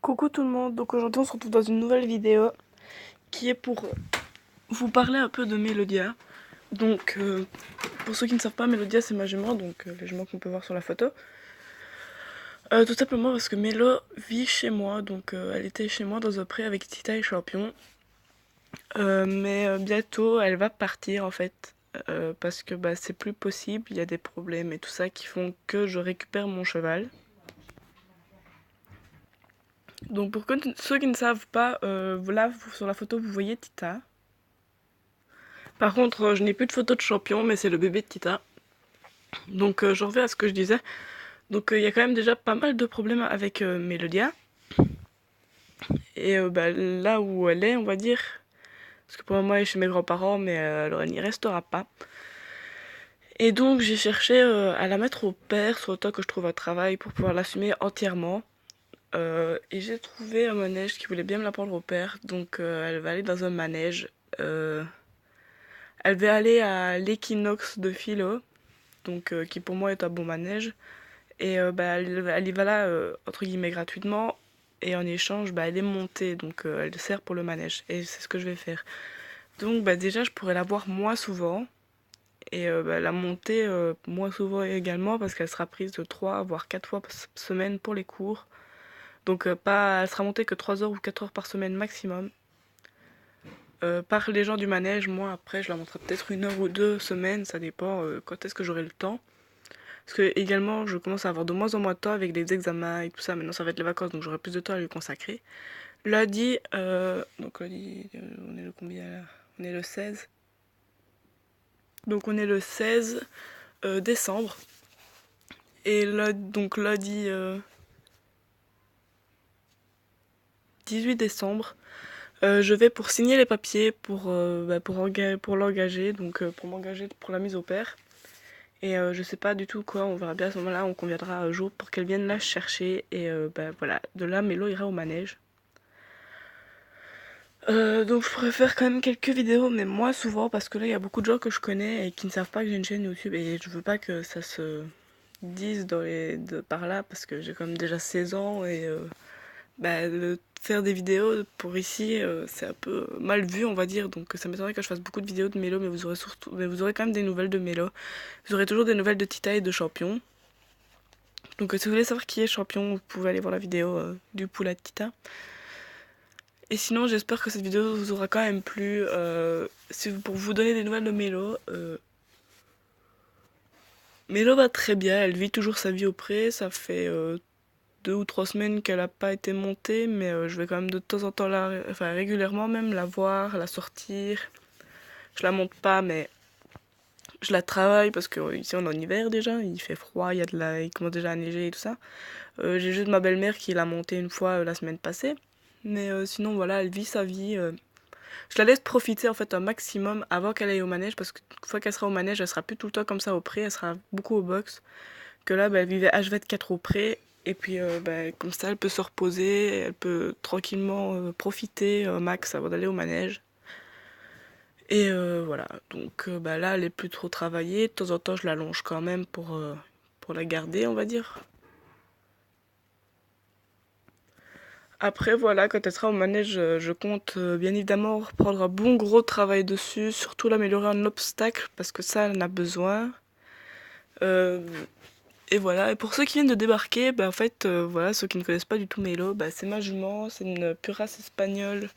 Coucou tout le monde, donc aujourd'hui on se retrouve dans une nouvelle vidéo qui est pour vous parler un peu de Mélodia. Donc pour ceux qui ne savent pas, Mélodia c'est ma jument, donc les juments qu'on peut voir sur la photo. Tout simplement parce que Mélo vit chez moi, donc elle était chez moi dans un pré avec Tita et Champion. Mais bientôt elle va partir en fait, parce que bah, c'est plus possible, il y a des problèmes et tout ça qui font que je récupère mon cheval. Donc pour ceux qui ne savent pas, là sur la photo vous voyez Tita. Par contre, je n'ai plus de photo de Champion, mais c'est le bébé de Tita. Donc j'en reviens à ce que je disais. Donc il y a quand même déjà pas mal de problèmes avec Mélodia. Et bah, là où elle est, on va dire, parce que pour le moment elle est chez mes grands-parents, mais alors elle n'y restera pas. Et donc j'ai cherché à la mettre au père, soit autant que je trouve un travail pour pouvoir l'assumer entièrement. Et j'ai trouvé un manège qui voulait bien me la prendre au père, donc elle va aller dans un manège. Euh, Elle va aller à l'équinoxe de Philo, donc qui pour moi est un bon manège. Et bah, elle y va là, entre guillemets, gratuitement. Et en échange, bah, elle est montée, donc elle sert pour le manège. Et c'est ce que je vais faire. Donc bah, déjà, je pourrais la voir moins souvent. Et bah, la monter moins souvent également, parce qu'elle sera prise de 3 voire 4 fois par semaine pour les cours. Donc pas, elle sera montée que 3 heures ou 4 heures par semaine maximum. Par les gens du manège, moi après, je la monterai peut-être 1 heure ou 2 semaines, ça dépend quand est-ce que j'aurai le temps. Parce que également, je commence à avoir de moins en moins de temps avec les examens et tout ça. Maintenant, ça va être les vacances, donc j'aurai plus de temps à lui consacrer. Lundi, on est le combien là? On est le 16. Donc on est le 16 décembre. Et là, donc lundi 18 décembre, je vais pour signer les papiers pour l'engager, donc pour m'engager pour la mise au pair. Et je sais pas du tout quoi, on verra bien à ce moment-là, on conviendra un jour pour qu'elle vienne la chercher. Et bah voilà, de là, Mélo ira au manège. Donc je pourrais faire quand même quelques vidéos, mais moi souvent, parce que là il y a beaucoup de gens que je connais et qui ne savent pas que j'ai une chaîne YouTube, et je veux pas que ça se dise par là, parce que j'ai quand même déjà 16 ans, et bah, faire des vidéos pour ici, c'est un peu mal vu, on va dire. Donc ça m'étonnerait que je fasse beaucoup de vidéos de Mélo, mais vous aurez quand même des nouvelles de Mélo. Vous aurez toujours des nouvelles de Tita et de Champion. Donc si vous voulez savoir qui est Champion, vous pouvez aller voir la vidéo du poulet de Tita. Et sinon, j'espère que cette vidéo vous aura quand même plu. Pour vous donner des nouvelles de Mélo, Mélo va très bien, elle vit toujours sa vie au pré. Ça fait 2 ou 3 semaines qu'elle n'a pas été montée, mais je vais quand même de temps en temps, enfin régulièrement même, la voir, la sortir. Je la monte pas, mais je la travaille parce que ici on est en hiver déjà, il fait froid, il commence déjà à neiger et tout ça. J'ai juste ma belle-mère qui l'a montée une fois la semaine passée. Mais sinon, voilà, elle vit sa vie. Je la laisse profiter en fait un maximum avant qu'elle aille au manège, parce qu'une fois qu'elle sera au manège, elle sera plus tout le temps comme ça au pré, elle sera beaucoup au box. Que là, bah, elle vivait H24 au pré, et puis bah, comme ça, elle peut se reposer, elle peut tranquillement profiter un max avant d'aller au manège. Et voilà, donc bah, là, elle est plus trop travaillée. De temps en temps, je l'allonge quand même pour la garder, on va dire. Après, voilà, quand elle sera au manège, je compte bien évidemment reprendre un bon gros travail dessus, surtout l'améliorer en obstacle, parce que ça, elle en a besoin. Euh, et voilà, et pour ceux qui viennent de débarquer, bah, en fait, voilà, ceux qui ne connaissent pas du tout Mélo, bah, c'est ma jument, c'est une pure race espagnole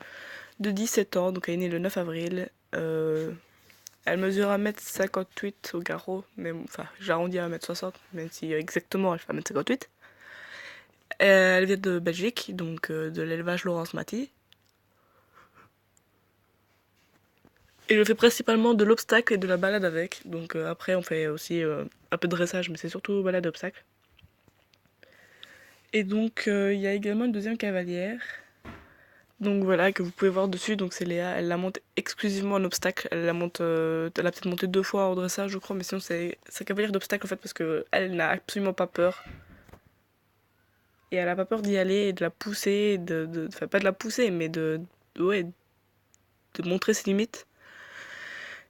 de 17 ans, donc elle est née le 9 avril. Elle mesure 1m58 au garrot, mais enfin, j'arrondis à 1m60, même si exactement elle fait 1m58. Elle vient de Belgique, donc de l'élevage Laurence Maty. Et je fais principalement de l'obstacle et de la balade avec. Donc après, on fait aussi un peu de dressage, mais c'est surtout balade obstacle. Et donc, il y a également une deuxième cavalière. Donc voilà, que vous pouvez voir dessus. Donc c'est Léa. Elle la monte exclusivement en obstacle. Elle a peut-être monté 2 fois en dressage, je crois, mais sinon c'est sa cavalière d'obstacle en fait, parce que elle n'a absolument pas peur. Et elle a pas peur d'y aller et de la pousser, enfin pas de la pousser, mais ouais, de montrer ses limites.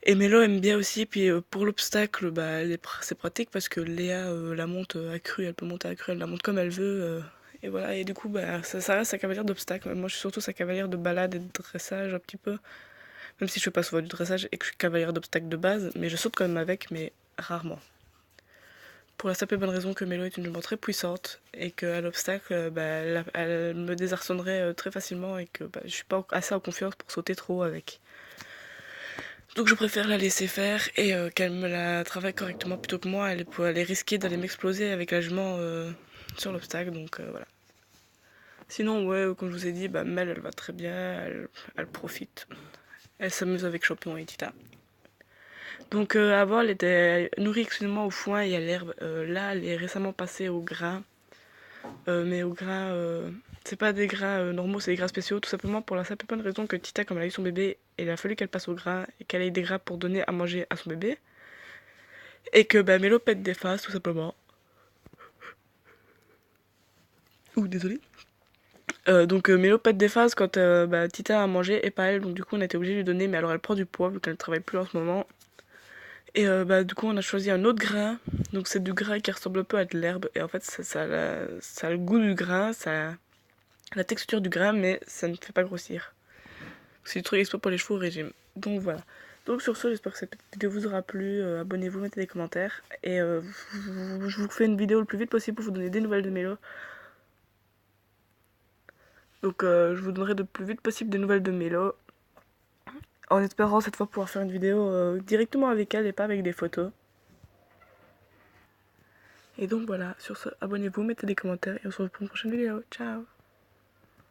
Et Mélo aime bien aussi, puis pour l'obstacle, bah, c'est pratique parce que Léa la monte accrue, elle peut monter accrue, elle la monte comme elle veut. Et voilà, et du coup, bah, ça reste sa cavalière d'obstacles. Moi, je suis surtout sa cavalière de balade et de dressage un petit peu. Même si je fais pas souvent du dressage et que je suis cavalière d'obstacles de base, mais je saute quand même avec, mais rarement. Pour la simple et bonne raison que Mélo est une jument très puissante et qu'à l'obstacle, bah, elle me désarçonnerait très facilement et que bah, je suis pas assez en confiance pour sauter trop avec. Donc je préfère la laisser faire et qu'elle me la travaille correctement plutôt que moi. Elle est risquée d'aller m'exploser avec la jument sur l'obstacle, donc voilà. Sinon, ouais, comme je vous ai dit, bah, Mel, elle va très bien, elle profite. Elle s'amuse avec Champion et Tita. Donc avant, elle était nourrie exclusivement au foin et à l'herbe. Là, elle est récemment passée au grain. Mais au grain, c'est pas des grains normaux, c'est des grains spéciaux. Tout simplement pour la simple bonne raison que Tita, comme elle a eu son bébé, il a fallu qu'elle passe au grain et qu'elle ait des grains pour donner à manger à son bébé. Et que bah, Mélo pète des faces, tout simplement. Ouh, désolé. Donc Mélo pète des phases quand bah, Tita a mangé et pas elle, donc du coup on a été obligé de lui donner, mais alors elle prend du poids vu qu'elle ne travaille plus en ce moment. Et bah, du coup on a choisi un autre grain, donc c'est du grain qui ressemble un peu à de l'herbe, et en fait ça a le goût du grain, ça a la texture du grain, mais ça ne fait pas grossir. C'est du truc exprès pour les chevaux au régime. Donc voilà. Donc sur ce, j'espère que cette petite vidéo vous aura plu, abonnez-vous, mettez des commentaires, et je vous fais une vidéo le plus vite possible pour vous donner des nouvelles de Mélo. Donc je vous donnerai le plus vite possible des nouvelles de Mélo, en espérant cette fois pouvoir faire une vidéo directement avec elle et pas avec des photos. Et donc voilà, sur ce, abonnez-vous, mettez des commentaires et on se retrouve pour une prochaine vidéo. Ciao!